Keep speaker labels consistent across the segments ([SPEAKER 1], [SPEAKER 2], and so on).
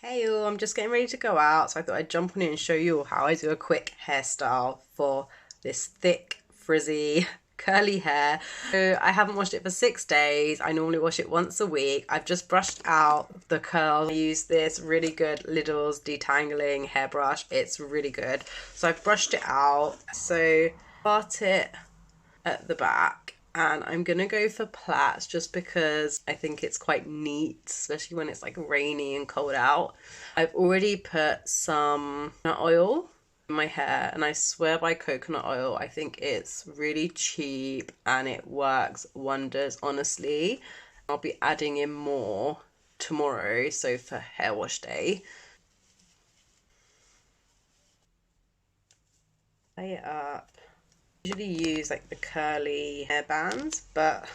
[SPEAKER 1] Hey all, I'm just getting ready to go out, so I thought I'd jump on in and show you all how I do a quick hairstyle for this thick, frizzy, curly hair. So I haven't washed it for 6 days. I normally wash it once a week. I've just brushed out the curls. I use this really good Lidl's detangling hairbrush. It's really good. So I've brushed it out. So part it at the back. And I'm gonna go for plaits just because I think it's quite neat, especially when it's like rainy and cold out. I've already put some coconut oil in my hair, and I swear by coconut oil. I think it's really cheap and it works wonders, honestly. I'll be adding in more tomorrow, so for hair wash day. Lay it up. I usually use like the curly hairbands, but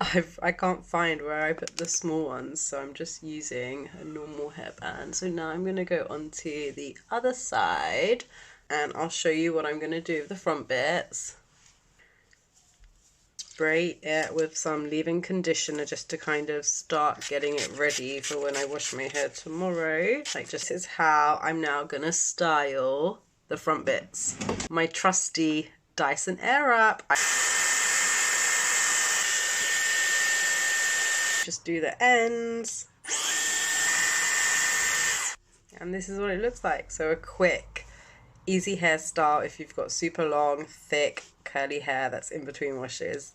[SPEAKER 1] I can't find where I put the small ones, so I'm just using a normal hairband. So now I'm going to go onto the other side and I'll show you what I'm going to do with the front bits. Spray it with some leave-in conditioner just to kind of start getting it ready for when I wash my hair tomorrow. Like, just is how I'm now going to style the front bits. My trusty Dyson airwrap. Just do the ends, and this is what it looks like. So a quick, easy hairstyle if you've got super long, thick, curly hair that's in between washes.